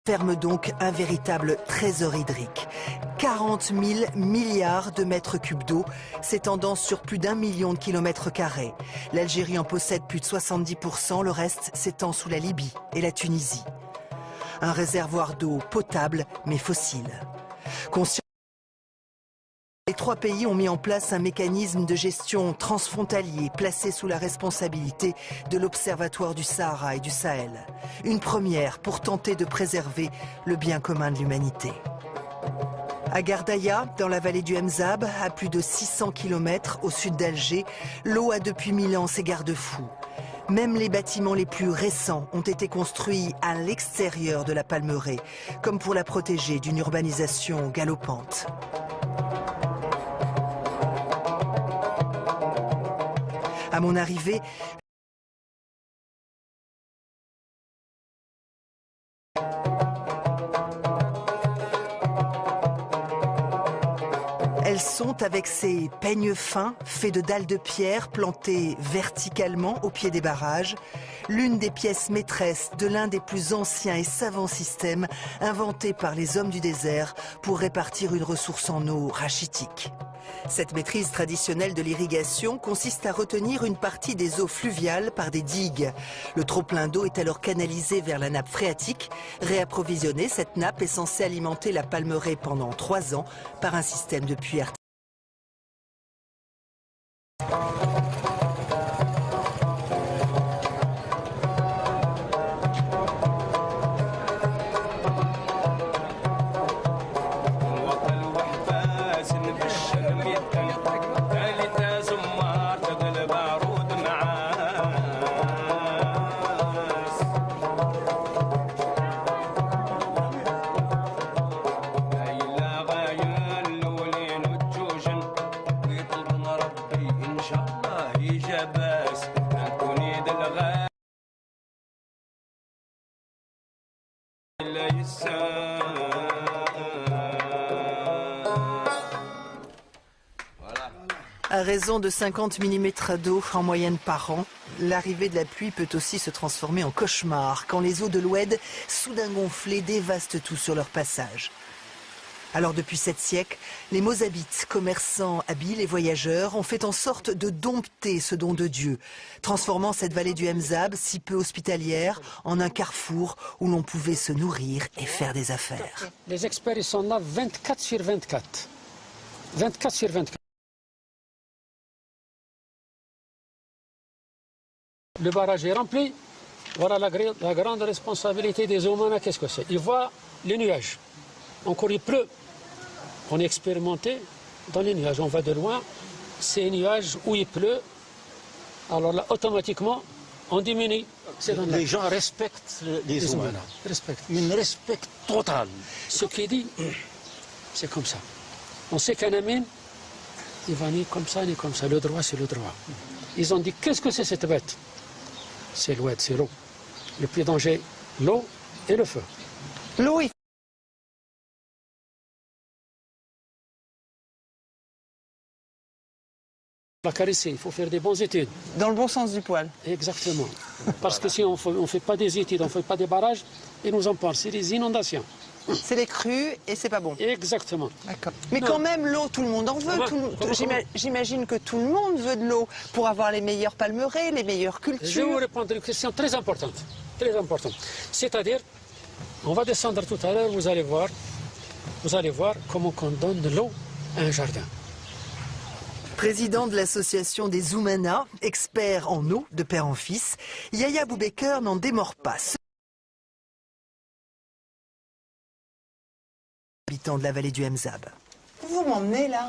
ferme donc un véritable trésor hydrique. 40 000 milliards de mètres cubes d'eau, s'étendant sur plus d'1 million de kilomètres carrés. L'Algérie en possède plus de 70%, le reste s'étend sous la Libye et la Tunisie. Un réservoir d'eau potable mais fossile. Les trois pays ont mis en place un mécanisme de gestion transfrontalier placé sous la responsabilité de l'Observatoire du Sahara et du Sahel. Une première pour tenter de préserver le bien commun de l'humanité. À Gardaïa, dans la vallée du Mzab, à plus de 600 km au sud d'Alger, l'eau a depuis 1000 ans ses garde-fous. Même les bâtiments les plus récents ont été construits à l'extérieur de la Palmeraie, comme pour la protéger d'une urbanisation galopante. À mon arrivée, elles sont avec ces peignes fins faits de dalles de pierre plantées verticalement au pied des barrages, l'une des pièces maîtresses de l'un des plus anciens et savants systèmes inventés par les hommes du désert pour répartir une ressource en eau rachitique. Cette maîtrise traditionnelle de l'irrigation consiste à retenir une partie des eaux fluviales par des digues. Le trop-plein d'eau est alors canalisé vers la nappe phréatique. Réapprovisionnée, cette nappe est censée alimenter la Palmeraie pendant 3 ans par un système de puits artificiels. À raison de 50 mm d'eau en moyenne par an, l'arrivée de la pluie peut aussi se transformer en cauchemar quand les eaux de l'Oued, soudain gonflées, dévastent tout sur leur passage. Alors depuis 7 siècles, les Mozabites, commerçants habiles et voyageurs, ont fait en sorte de dompter ce don de Dieu, transformant cette vallée du Mzab, si peu hospitalière, en un carrefour où l'on pouvait se nourrir et faire des affaires. Les experts ils sont là 24 sur 24. 24 sur 24. Le barrage est rempli, voilà la grande responsabilité des Oumana, qu'est-ce que c'est? Ils voient les nuages. Encore il pleut. On est expérimenté dans les nuages. On va de loin, ces nuages où il pleut, alors là, automatiquement, on diminue. Les gens respectent les Oumana. Une respect total. Ce qui dit, c'est comme ça. On sait qu'un amine, il va ni comme ça, ni comme ça. Le droit, c'est le droit. Ils ont dit, qu'est-ce que c'est cette bête? C'est l'oued, c'est l'eau. Le plus danger, l'eau et le feu. L'eau, il la caresser, il faut faire des bonnes études. dans le bon sens du poil. Exactement. Parce que si on ne fait pas des études, on ne fait pas des barrages, ils nous en parlent, c'est des inondations. C'est les crues et c'est pas bon. Exactement. D'accord. Mais quand même, l'eau, tout le monde en veut. J'imagine que tout le monde veut de l'eau pour avoir les meilleures palmeraies, les meilleures cultures. Je vais vous répondre à une question très importante. Très importante. C'est-à-dire, on va descendre tout à l'heure, vous allez voir comment on donne de l'eau à un jardin. Président de l'association des Oumana, expert en eau de père en fils, Yahya Boubaker n'en démord pas. Habitant de la vallée du Mzab. Vous m'emmenez là?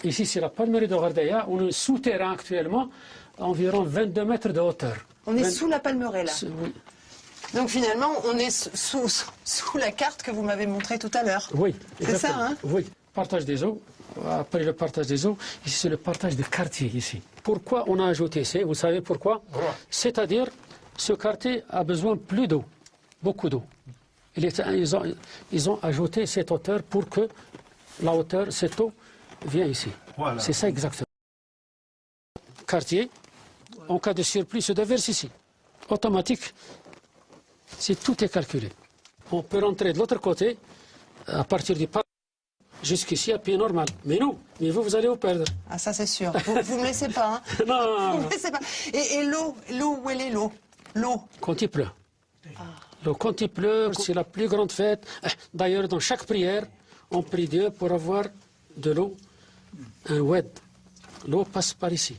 Ici, c'est la Palmeraie de Gardaïa. On est souterrain actuellement, à environ 22 mètres de hauteur. On est sous la Palmeraie là? Oui. Donc finalement, on est sous la carte que vous m'avez montrée tout à l'heure. Oui. C'est ça, hein? Oui. Partage des eaux. Après le partage des eaux, ici c'est le partage des quartiers ici. Pourquoi on a ajouté ça? Vous savez pourquoi? C'est-à-dire, ce quartier a besoin plus d'eau, beaucoup d'eau. Ils ont ajouté cette hauteur pour que la hauteur, cette eau, vienne ici. Voilà. C'est ça exactement. Quartier, en cas de surplus, se déverse ici. Automatique, Si tout est calculé, on peut rentrer de l'autre côté, à partir du parc, jusqu'ici à pied normal. Mais vous allez vous perdre. Ah, ça c'est sûr. Vous ne me laissez pas, hein? Non. Vous me laissez pas. Et l'eau, où elle est l'eau? L'eau. Quand il pleut. L'eau, quand il pleut, c'est la plus grande fête. D'ailleurs, dans chaque prière, on prie Dieu pour avoir de l'eau, un oued. L'eau passe par ici.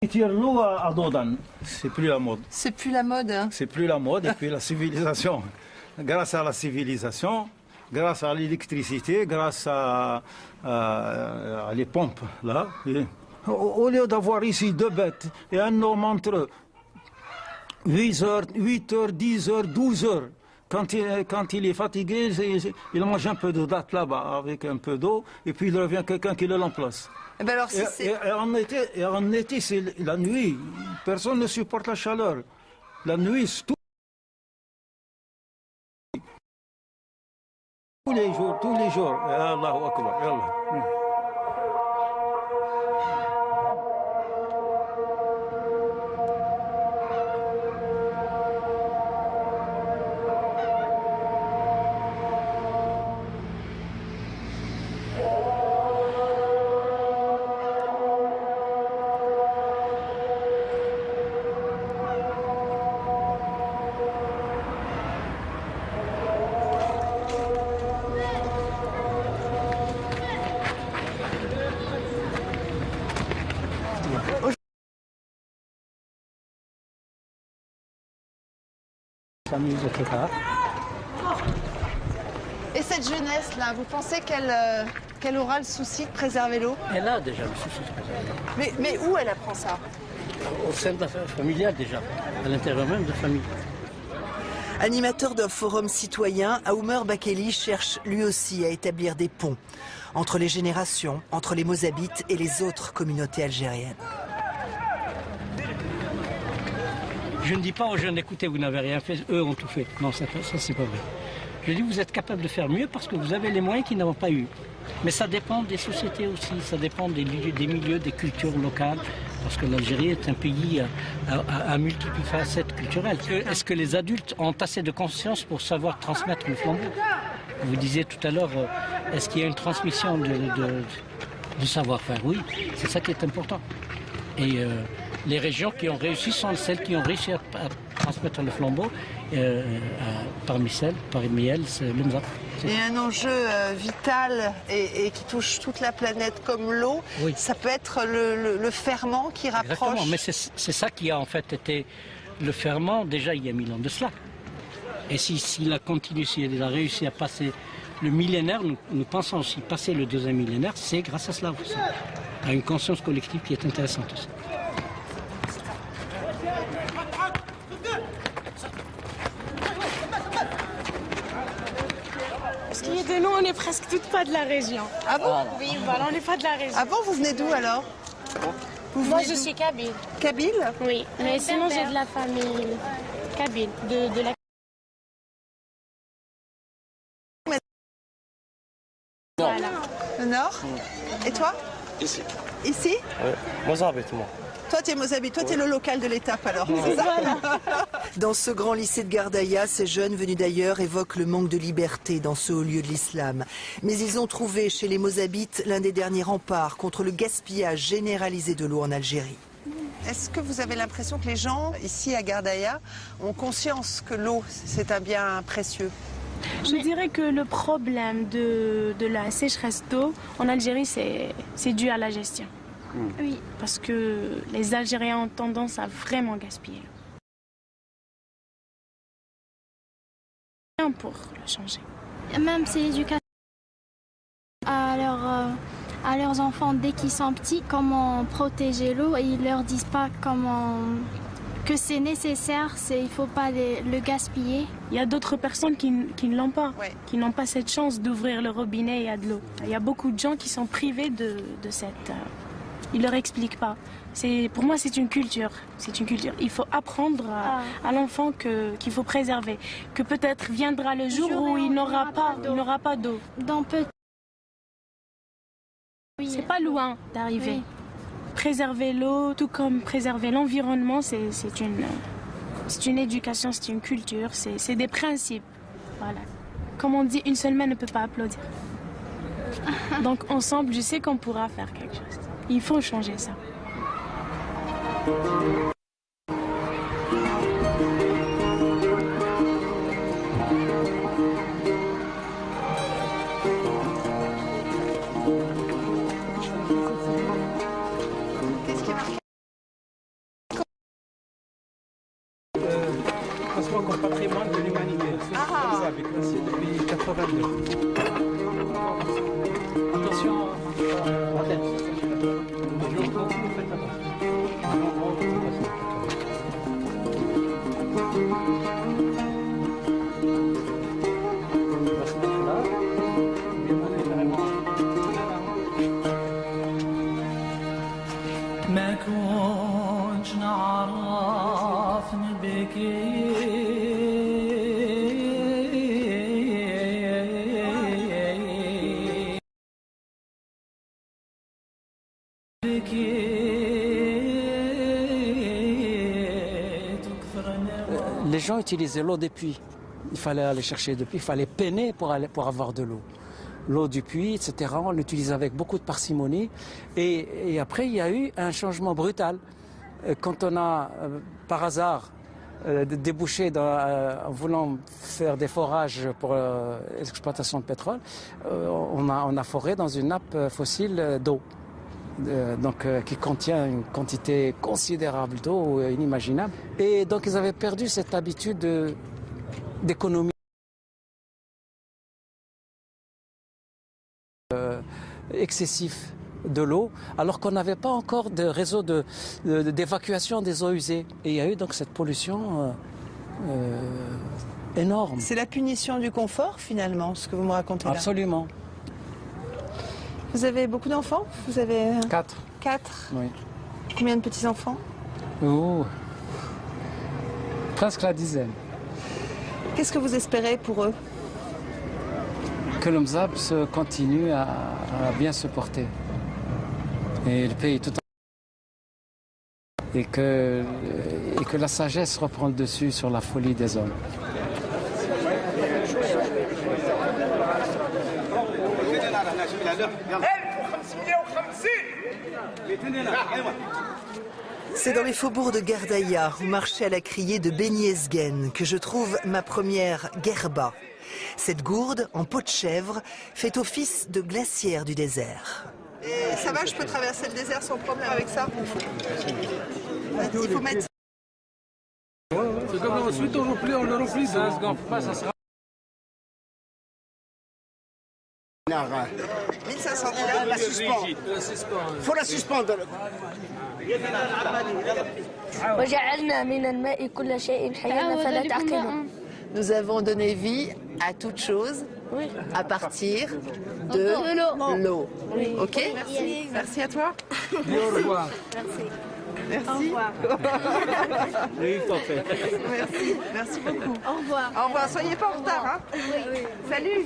Ils tirent l'eau à Dodan, c'est plus la mode. C'est plus la mode, hein? C'est plus la mode, et puis la civilisation. Grâce à la civilisation, grâce à l'électricité, grâce à les pompes, là. Au lieu d'avoir ici deux bêtes et un homme entre 8 heures, 10 heures, 12 heures, quand il est fatigué, il mange un peu de date là-bas avec un peu d'eau, et puis il revient quelqu'un qui le remplace. Eh ben alors, et en été, c'est la nuit. Personne ne supporte la chaleur. La nuit, c'est tous les jours. Allahu Akbar. Allah. Et cette jeunesse-là, vous pensez qu'elle aura le souci de préserver l'eau? Elle a déjà le souci de préserver l'eau. Mais où elle apprend ça? Au sein de la familiale déjà, à l'intérieur même de la famille. Animateur d'un forum citoyen, Aoumer Bakeli cherche lui aussi à établir des ponts entre les générations, entre les Mozabites et les autres communautés algériennes. Je ne dis pas aux jeunes, écoutez, vous n'avez rien fait, eux ont tout fait. Non, ça c'est pas vrai. Je dis, vous êtes capable de faire mieux parce que vous avez les moyens qu'ils n'ont pas eu. Mais ça dépend des sociétés aussi, ça dépend des milieux, des cultures locales. Parce que l'Algérie est un pays à multiples facettes culturelles. Est-ce que les adultes ont assez de conscience pour savoir transmettre le flambeau? Vous disiez tout à l'heure, est-ce qu'il y a une transmission de savoir-faire? Oui, c'est ça qui est important. Et les régions qui ont réussi sont celles qui ont réussi à transmettre le flambeau. Parmi elles, c'est le Mzab. Et un enjeu vital et qui touche toute la planète comme l'eau, oui. Ça peut être le ferment qui rapproche. Exactement, mais c'est ça qui a en fait été le ferment déjà il y a 1000 ans de cela. Et s'il a continué, s'il a réussi à passer le millénaire, nous pensons aussi passer le deuxième millénaire, c'est grâce à cela aussi, à une conscience collective qui est intéressante aussi. De nous, on est presque toutes pas de la région. Ah bon? Oui, voilà, on n'est pas de la région. Ah bon, vous venez d'où alors? Moi, je suis kabyle. Kabyle? Oui, mais sinon, j'ai de la famille kabyle, de la... Voilà. Le nord? Et toi? Ici. Ici? Oui, Mozabite, moi. Toi, tu es Mozabite, toi, tu es le local de l'étape alors, c'est ça? Dans ce grand lycée de Gardaïa, ces jeunes venus d'ailleurs évoquent le manque de liberté dans ce haut lieu de l'islam. Mais ils ont trouvé chez les Mozabites l'un des derniers remparts contre le gaspillage généralisé de l'eau en Algérie. Est-ce que vous avez l'impression que les gens, ici à Gardaïa, ont conscience que l'eau, c'est un bien précieux? Je dirais que le problème de la sécheresse d'eau en Algérie, c'est dû à la gestion. Oui, parce que les Algériens ont tendance à vraiment gaspiller. Pour le changer. Même c'est l'éducation à leurs enfants dès qu'ils sont petits, comment protéger l'eau, et ils leur disent pas que c'est nécessaire, il ne faut pas le gaspiller. Il y a d'autres personnes qui ne l'ont pas, ouais. Qui n'ont pas cette chance d'ouvrir le robinet et il y a de l'eau. Il y a beaucoup de gens qui sont privés de cette Ils leur expliquent pas. Pour moi, c'est une culture. C'est une culture. Il faut apprendre à l'enfant qu'il faut préserver. Que peut-être viendra le jour où il n'aura pas d'eau. Oui. C'est pas loin d'arriver. Oui. Préserver l'eau, tout comme préserver l'environnement, c'est une éducation, c'est une culture, c'est des principes. Voilà. Comme on dit, une seule main ne peut pas applaudir. Donc ensemble, je sais qu'on pourra faire quelque chose. Il faut changer ça. Classement comme patrimoine de l'humanité. C'est avec depuis 82. Attention, ما كنتش نعرف Les gens utilisaient l'eau des puits. Il fallait aller chercher des puits, il fallait peiner pour avoir de l'eau. L'eau du puits, etc., on l'utilisait avec beaucoup de parcimonie. Et après, il y a eu un changement brutal. Quand on a, par hasard, débouché en voulant faire des forages pour l'exploitation de pétrole, on a foré dans une nappe fossile d'eau. Qui contient une quantité considérable d'eau, inimaginable. Et donc ils avaient perdu cette habitude d'économie excessif de l'eau, alors qu'on n'avait pas encore de réseau d'évacuation des eaux usées. Et il y a eu donc cette pollution énorme. C'est la punition du confort, finalement, ce que vous me racontez là. Absolument. Vous avez beaucoup d'enfants? Vous avez 4. 4? Oui. Combien de petits-enfants? Oh. Presque la dizaine. Qu'est-ce que vous espérez pour eux? Que le MZAPS continue à bien se porter. Et le pays tout en... et que la sagesse reprend le dessus sur la folie des hommes. C'est dans les faubourgs de Gardaïa, au marché à la criée de Beni-Ezgen, que je trouve ma première gerba. Cette gourde, en peau de chèvre, fait office de glacière du désert. Et ça va, je peux traverser le désert sans problème avec ça? Il faut mettre... C'est comme ensuite on le remplit. Ça se gonfle pas, ça sera... 1500 dinars, la suspend. Il faut la suspendre. Nous avons donné vie à toute chose à partir de l'eau. Ok? Merci. Merci à toi. Au revoir. Merci. Au revoir. Merci. Merci beaucoup. Au revoir. Au revoir. Soyez pas en retard. Hein? Oui. Salut.